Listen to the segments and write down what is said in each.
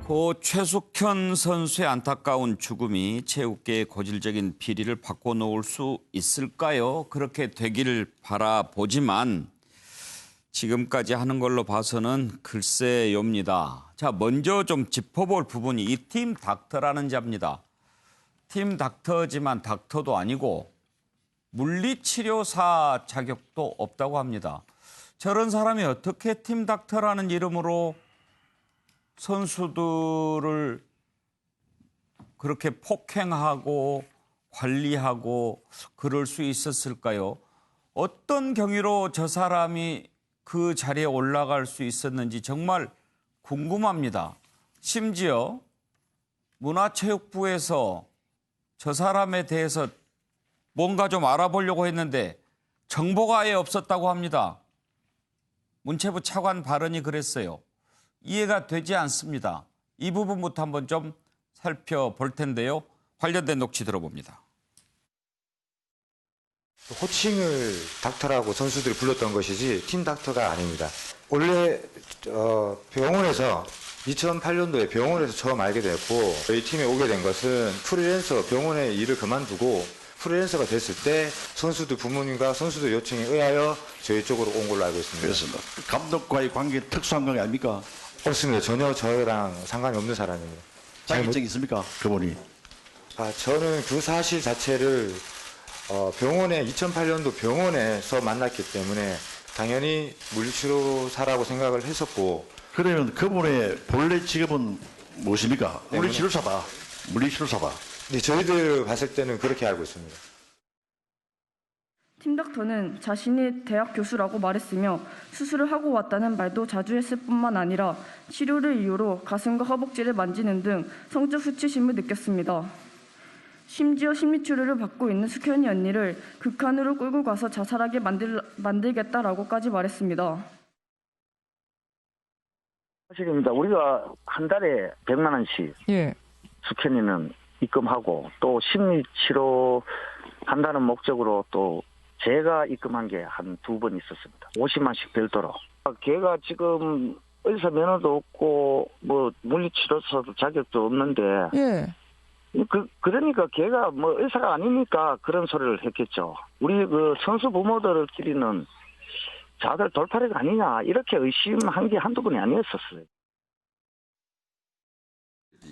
고 최숙현 선수의 안타까운 죽음이 체육계의 고질적인 비리를 바꿔놓을 수 있을까요? 그렇게 되기를 바라보지만 지금까지 하는 걸로 봐서는 글쎄요입니다. 자, 먼저 좀 짚어볼 부분이 이 팀 닥터라는 자입니다. 팀 닥터지만 닥터도 아니고 물리치료사 자격도 없다고 합니다. 저런 사람이 어떻게 팀 닥터라는 이름으로 선수들을 그렇게 폭행하고 관리하고 그럴 수 있었을까요? 어떤 경위로 저 사람이 그 자리에 올라갈 수 있었는지 정말 궁금합니다. 심지어 문화체육부에서 저 사람에 대해서 뭔가 좀 알아보려고 했는데 정보가 아예 없었다고 합니다. 문체부 차관 발언이 그랬어요. 이해가 되지 않습니다. 이 부분부터 한번 좀 살펴볼 텐데요. 관련된 녹취 들어봅니다. 호칭을 닥터라고 선수들이 불렀던 것이지 팀 닥터가 아닙니다. 원래 병원에서 2008년도에 병원에서 처음 알게 됐고 저희 팀에 오게 된 것은 프리랜서 병원의 일을 그만두고 프리랜서가 됐을 때 선수들 부모님과 선수들 요청에 의하여 저희 쪽으로 온 걸로 알고 있습니다. 그래서 감독과의 관계 특수한 관계 아닙니까? 없습니다. 전혀 저랑 상관이 없는 사람입니다. 자격증 있습니까? 그분이? 저는 그 사실 자체를 병원에 2008년도 병원에서 만났기 때문에 당연히 물리치료사라고 생각을 했었고. 그러면 그분의 본래 직업은 무엇입니까? 물리치료사다. 물리치료사다. 네, 저희들 봤을 때는 그렇게 알고 있습니다. 팀 닥터는 자신이 대학 교수라고 말했으며 수술을 하고 왔다는 말도 자주 했을 뿐만 아니라 치료를 이유로 가슴과 허벅지를 만지는 등 성적 수치심을 느꼈습니다. 심지어 심리치료를 받고 있는 숙현이 언니를 극한으로 끌고 가서 자살하게 만들겠다라고까지 말했습니다. 사실입니다. 우리가 한 달에 100만 원씩 숙현이는 입금하고 또 심리치료 한다는 목적으로 또 제가 입금한 게 한 2번 있었습니다. 50만씩 별도로. 걔가 지금 의사 면허도 없고 뭐 물리치료사도 자격도 없는데 그러니까 걔가 뭐 의사가 아니니까 그런 소리를 했겠죠. 우리 그 선수 부모들끼리는 자들 돌팔이가 아니냐 이렇게 의심한 게 한두 번이 아니었었어요.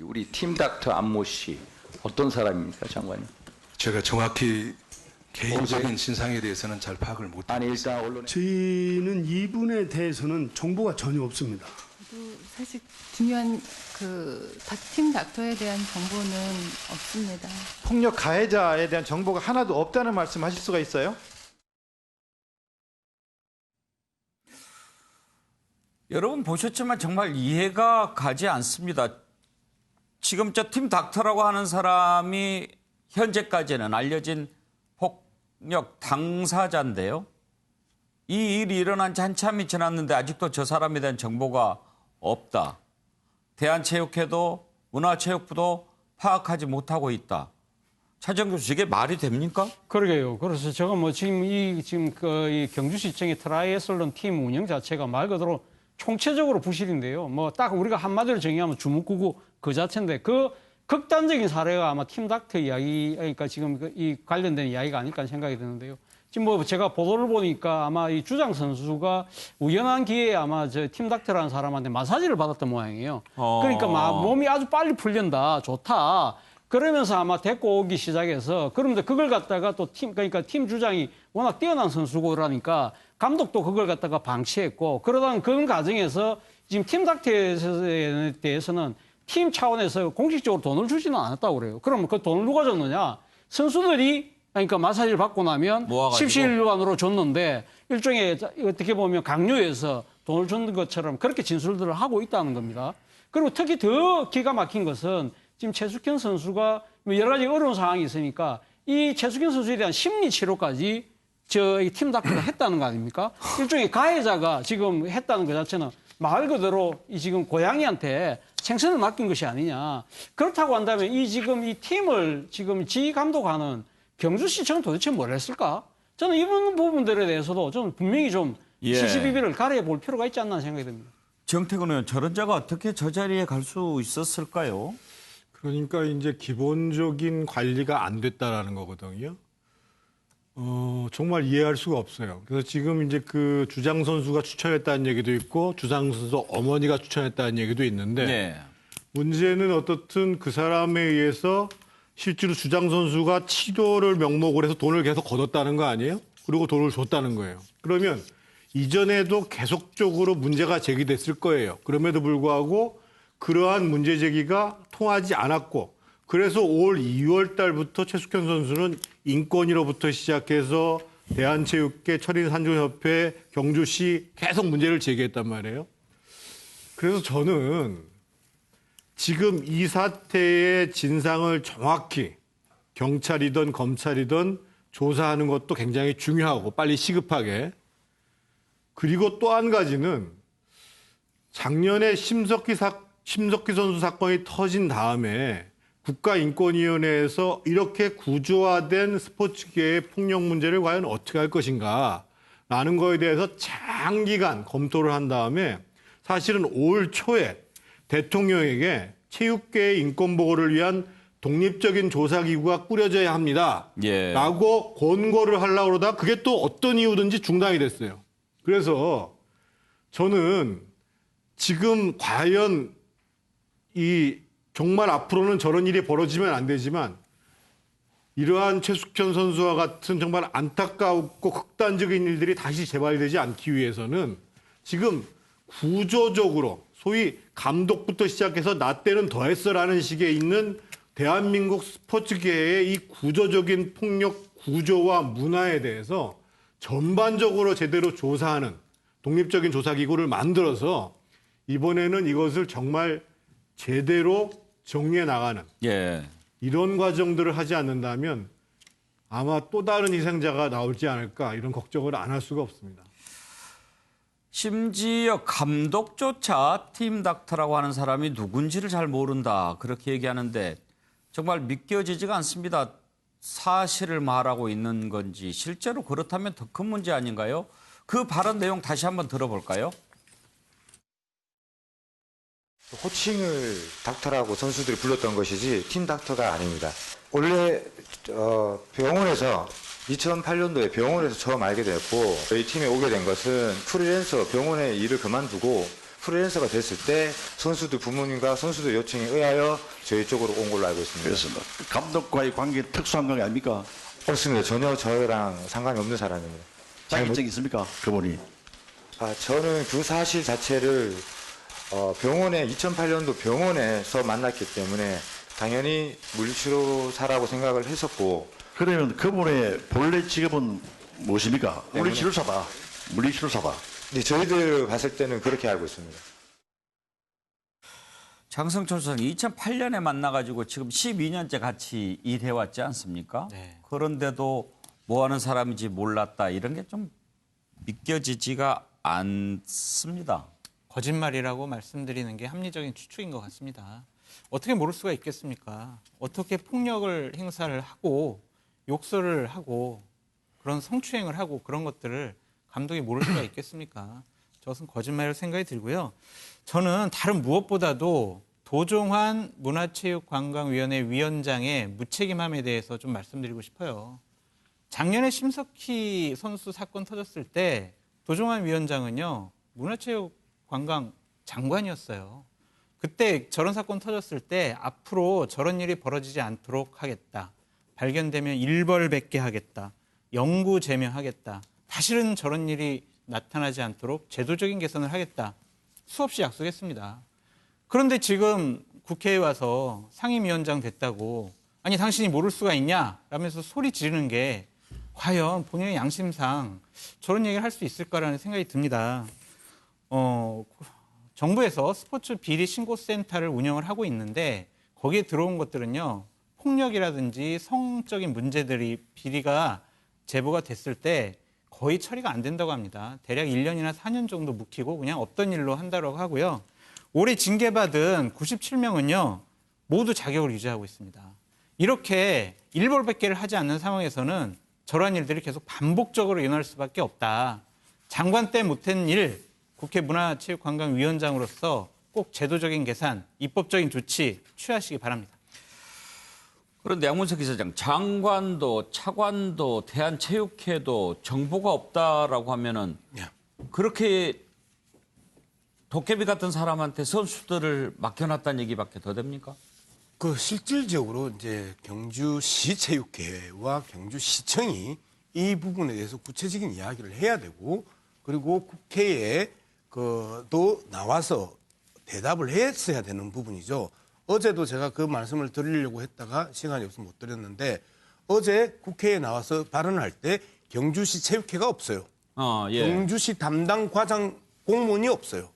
우리 팀 닥터 안모 씨 어떤 사람입니까, 장관님? 제가 정확히 개인적인 신상에 대해서는 잘 파악을 못합니다. 아니 일단 언론에 저희는 이분에 대해서는 정보가 전혀 없습니다. 사실 중요한 팀 닥터에 대한 정보는 없습니다. 폭력 가해자에 대한 정보가 하나도 없다는 말씀하실 수가 있어요? 여러분 보셨지만 정말 이해가 가지 않습니다. 지금 저 팀 닥터라고 하는 사람이 현재까지는 알려진 폭력 당사자인데요. 이 일이 일어난 지 한참이 지났는데 아직도 저 사람에 대한 정보가 없다. 대한체육회도 문화체육부도 파악하지 못하고 있다. 차정 교수, 이게 말이 됩니까? 그러게요. 그래서 제가 뭐 지금 이 경주시청의 트라이애슬론 팀 운영 자체가 말 그대로 총체적으로 부실인데요. 뭐 딱 우리가 한마디로 정의하면 주먹구구 그 자체인데 그 극단적인 사례가 아마 팀 닥터 이야기, 그러니까 지금 이 관련된 이야기가 아닐까 생각이 드는데요. 지금 뭐 제가 보도를 보니까 아마 이 주장 선수가 우연한 기회에 아마 저 팀 닥터라는 사람한테 마사지를 받았던 모양이에요. 그러니까 몸이 아주 빨리 풀린다, 좋다. 그러면서 아마 데리고 오기 시작해서 그러면서 그걸 갖다가 또 그러니까 팀 주장이 워낙 뛰어난 선수고 그러니까 감독도 그걸 갖다가 방치했고 그러다가 그런 과정에서 지금 팀 닥터에 대해서는 팀 차원에서 공식적으로 돈을 주지는 않았다고 그래요. 그러면 그 돈을 누가 줬느냐? 선수들이 그러니까 마사지를 받고 나면 십시일반으로 줬는데 일종의 어떻게 보면 강요해서 돈을 줬는 것처럼 그렇게 진술들을 하고 있다는 겁니다. 그리고 특히 더 기가 막힌 것은 지금 최숙현 선수가 여러 가지 어려운 상황이 있으니까 이 최숙현 선수에 대한 심리 치료까지 저희 팀 닥터가 했다는 거 아닙니까? 일종의 가해자가 지금 했다는 것 자체는 말 그대로 이 지금 고양이한테 생선을 맡긴 것이 아니냐. 그렇다고 한다면 지금 이 팀을 지금 지 감독하는 경주시청은 도대체 뭘 했을까? 저는 이런 부분들에 대해서도 저는 분명히 좀 시시비비를 가려볼 필요가 있지 않나 생각이 듭니다. 정태근 의원, 저런 자가 어떻게 저 자리에 갈 수 있었을까요? 그러니까 이제 기본적인 관리가 안 됐다라는 거거든요. 정말 이해할 수가 없어요. 그래서 지금 이제 그 주장 선수가 추천했다는 얘기도 있고 주장 선수 어머니가 추천했다는 얘기도 있는데 네. 문제는 어떻든 그 사람에 의해서 실제로 주장 선수가 치료를 명목으로 해서 돈을 계속 걷었다는 거 아니에요? 그리고 돈을 줬다는 거예요. 그러면 이전에도 계속적으로 문제가 제기됐을 거예요. 그럼에도 불구하고 그러한 문제 제기가 통하지 않았고 그래서 올 2월 달부터 최숙현 선수는 인권위로부터 시작해서 대한체육회, 철인산조협회, 경주시 계속 문제를 제기했단 말이에요. 그래서 저는 지금 이 사태의 진상을 정확히 경찰이든 검찰이든 조사하는 것도 굉장히 중요하고 빨리 시급하게. 그리고 또 한 가지는 작년에 심석희 선수 사건이 터진 다음에 국가인권위원회에서 이렇게 구조화된 스포츠계의 폭력 문제를 과연 어떻게 할 것인가라는 거에 대해서 장기간 검토를 한 다음에 사실은 올 초에 대통령에게 체육계의 인권 보호를 위한 독립적인 조사기구가 꾸려져야 합니다. 예. 라고 권고를 하려고 그러다 그게 또 어떤 이유든지 중단이 됐어요. 그래서 저는 지금 과연 정말 앞으로는 저런 일이 벌어지면 안 되지만 이러한 최숙현 선수와 같은 정말 안타깝고 극단적인 일들이 다시 재발되지 않기 위해서는 지금 구조적으로 소위 감독부터 시작해서 나 때는 더했어라는 식에 있는 대한민국 스포츠계의 이 구조적인 폭력 구조와 문화에 대해서 전반적으로 제대로 조사하는 독립적인 조사기구를 만들어서 이번에는 이것을 정말 제대로 정리해 나가는 예. 이런 과정들을 하지 않는다면 아마 또 다른 희생자가 나올지 않을까 이런 걱정을 안 할 수가 없습니다. 심지어 감독조차 팀 닥터라고 하는 사람이 누군지를 잘 모른다 그렇게 얘기하는데 정말 믿겨지지가 않습니다. 사실을 말하고 있는 건지 실제로 그렇다면 더 큰 문제 아닌가요? 그 발언 내용 다시 한번 들어볼까요? 호칭을 닥터라고 선수들이 불렀던 것이지 팀 닥터가 아닙니다. 원래 병원에서 2008년도에 병원에서 처음 알게 됐고 저희 팀에 오게 된 것은 프리랜서 병원의 일을 그만두고 프리랜서가 됐을 때 선수들 부모님과 선수들 요청에 의하여 저희 쪽으로 온 걸로 알고 있습니다. 그래서 감독과의 관계 특수한 관계 아닙니까? 없습니다. 전혀 저랑 상관이 없는 사람입니다. 자격증 있습니까? 그분이. 저는 그 사실 자체를 병원에 2008년도 병원에서 만났기 때문에 당연히 물리치료사라고 생각을 했었고 그러면 그분의 본래 직업은 무엇입니까? 물리치료사다. 물리치료사다. 네, 저희들 봤을 때는 그렇게 알고 있습니다. 장성철 소장이 2008년에 만나가지고 지금 12년째 같이 일해왔지 않습니까? 네. 그런데도 뭐 하는 사람인지 몰랐다 이런 게 좀 믿겨지지가 않습니다. 거짓말이라고 말씀드리는 게 합리적인 추측인 것 같습니다. 어떻게 모를 수가 있겠습니까? 어떻게 폭력을 행사를 하고 욕설을 하고 그런 성추행을 하고 그런 것들을 감독이 모를 수가 있겠습니까? 저것은 거짓말이라고 생각이 들고요. 저는 다른 무엇보다도 도종환 문화체육관광위원회 위원장의 무책임함에 대해서 좀 말씀드리고 싶어요. 작년에 심석희 선수 사건 터졌을 때 도종환 위원장은요. 문화체육관광 장관이었어요. 그때 저런 사건 터졌을 때 앞으로 저런 일이 벌어지지 않도록 하겠다. 발견되면 일벌백계 하겠다. 영구 제명하겠다. 다시는 저런 일이 나타나지 않도록 제도적인 개선을 하겠다. 수없이 약속했습니다. 그런데 지금 국회에 와서 상임위원장 됐다고 아니 당신이 모를 수가 있냐? 라면서 소리 지르는 게 과연 본인의 양심상 저런 얘기를 할 수 있을까라는 생각이 듭니다. 정부에서 스포츠 비리 신고센터를 운영을 하고 있는데 거기에 들어온 것들은요. 폭력이라든지 성적인 문제들이 비리가 제보가 됐을 때 거의 처리가 안 된다고 합니다. 대략 1년이나 4년 정도 묵히고 그냥 없던 일로 한다고 하고요. 올해 징계받은 97명은요. 모두 자격을 유지하고 있습니다. 이렇게 일벌백계를 하지 않는 상황에서는 저러한 일들이 계속 반복적으로 일어날 수밖에 없다. 장관 때 못한 일 국회 문화체육관광위원장으로서 꼭 제도적인 개선, 입법적인 조치 취하시기 바랍니다. 그런데 양문석 기사장, 장관도 차관도 대한체육회도 정보가 없다라고 하면은 그렇게 도깨비 같은 사람한테 선수들을 맡겨놨다는 얘기밖에 더 됩니까? 그 실질적으로 이제 경주시 체육회와 경주시청이 이 부분에 대해서 구체적인 이야기를 해야 되고, 그리고 국회에 또 나와서 대답을 했어야 되는 부분이죠. 어제도 제가 그 말씀을 드리려고 했다가 시간이 없어서 못 드렸는데, 어제 국회에 나와서 발언할 때 경주시 체육회가 없어요. 예. 경주시 담당 과장 공무원이 없어요.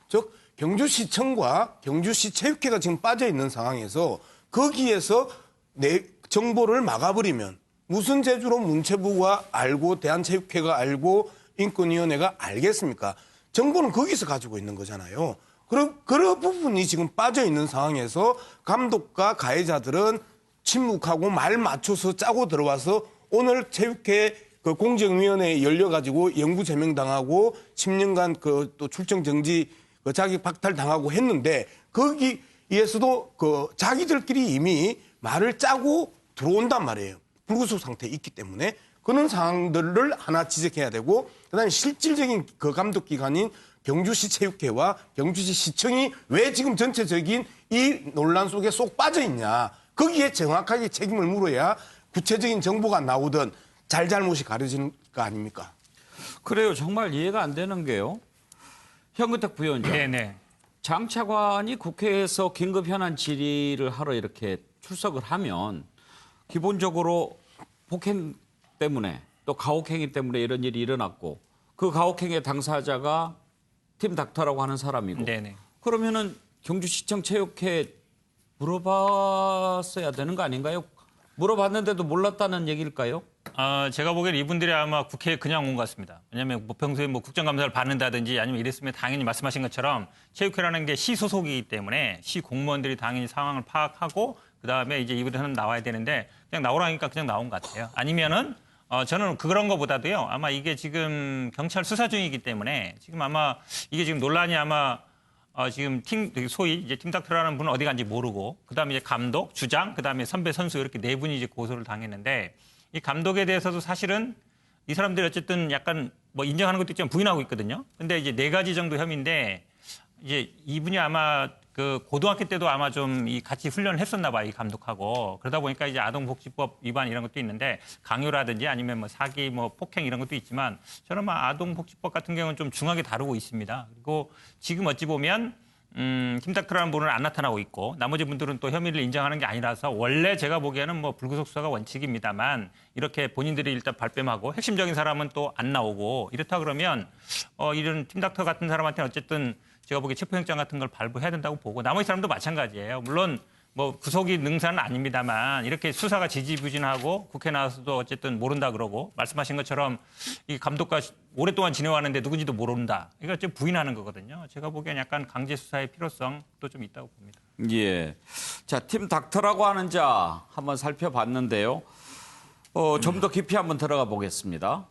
즉 경주시청과 경주시 체육회가 지금 빠져 있는 상황에서 거기에서 내 정보를 막아버리면 무슨 재주로 문체부가 알고 대한체육회가 알고 인권위원회가 알겠습니까? 정보는 거기서 가지고 있는 거잖아요. 그런 부분이 지금 빠져 있는 상황에서 감독과 가해자들은 침묵하고 말 맞춰서 짜고 들어와서 오늘 체육회 그 공정위원회에 열려가지고 영구 제명당하고 10년간 또 출정 정지 자격 박탈 당하고 했는데, 거기에서도 자기들끼리 이미 말을 짜고 들어온단 말이에요. 불구속 상태에 있기 때문에. 그런 상황들을 하나 지적해야 되고, 그다음에 실질적인 그 감독 기관인 경주시 체육회와 경주시 시청이 왜 지금 전체적인 이 논란 속에 쏙 빠져 있냐. 거기에 정확하게 책임을 물어야 구체적인 정보가 나오든 잘잘못이 가려지는 거 아닙니까? 그래요. 정말 이해가 안 되는 게요. 현근택 부위원장. 네네. 장 차관이 국회에서 긴급 현안 질의를 하러 이렇게 출석을 하면 기본적으로 폭행 때문에 또 가혹행위 때문에 이런 일이 일어났고, 그 가혹행위의 당사자가 팀 닥터라고 하는 사람이고, 네네. 그러면은 경주시청 체육회 물어봤어야 되는 거 아닌가요? 물어봤는데도 몰랐다는 얘기일까요? 제가 보기엔 이분들이 아마 국회에 그냥 온 것 같습니다. 왜냐하면 평소에 국정감사를 받는다든지 아니면 이랬으면 당연히 말씀하신 것처럼 체육회라는 게 시 소속이기 때문에 시 공무원들이 당연히 상황을 파악하고 그다음에 이제 이분들은 나와야 되는데 그냥 나오라니까 그냥 나온 것 같아요. 아니면은 저는 그런 거보다도요. 아마 이게 지금 경찰 수사 중이기 때문에 지금 아마 이게 지금 논란이 아마 지금 소위 이제 팀닥터라는 분은 어디 간지 모르고, 그다음에 이제 감독, 주장, 그다음에 선배 선수 이렇게 네 분이 이제 고소를 당했는데, 이 감독에 대해서도 사실은 이 사람들이 어쨌든 약간 뭐 인정하는 것도 있지만 부인하고 있거든요. 근데 이제 4가지 정도 혐의인데, 이제 이분이 아마 그 고등학교 때도 아마 좀 이 같이 훈련을 했었나 봐요, 이 감독하고. 그러다 보니까 이제 아동복지법 위반 이런 것도 있는데, 강요라든지 아니면 뭐 사기, 뭐 폭행 이런 것도 있지만, 저는 아동복지법 같은 경우는 좀 중하게 다루고 있습니다. 그리고 지금 어찌 보면 팀닥터라는 분은 안 나타나고 있고, 나머지 분들은 또 혐의를 인정하는 게 아니라서, 원래 제가 보기에는 뭐 불구속 수사가 원칙입니다만, 이렇게 본인들이 일단 발뺌하고 핵심적인 사람은 또 안 나오고, 이렇다 그러면 이런 팀닥터 같은 사람한테는 어쨌든 제가 보기에 체포영장 같은 걸 발부해야 된다고 보고, 나머지 사람도 마찬가지예요. 물론 뭐 구속이 능사는 아닙니다만, 이렇게 수사가 지지부진하고 국회 나와서도 어쨌든 모른다 그러고, 말씀하신 것처럼 이 감독과 오랫동안 지내왔는데 누군지도 모른다. 이거 좀 부인하는 거거든요. 제가 보기엔 약간 강제 수사의 필요성도 좀 있다고 봅니다. 예. 자, 팀 닥터라고 하는 자 한번 살펴봤는데요. 좀 더 깊이 한번 들어가 보겠습니다.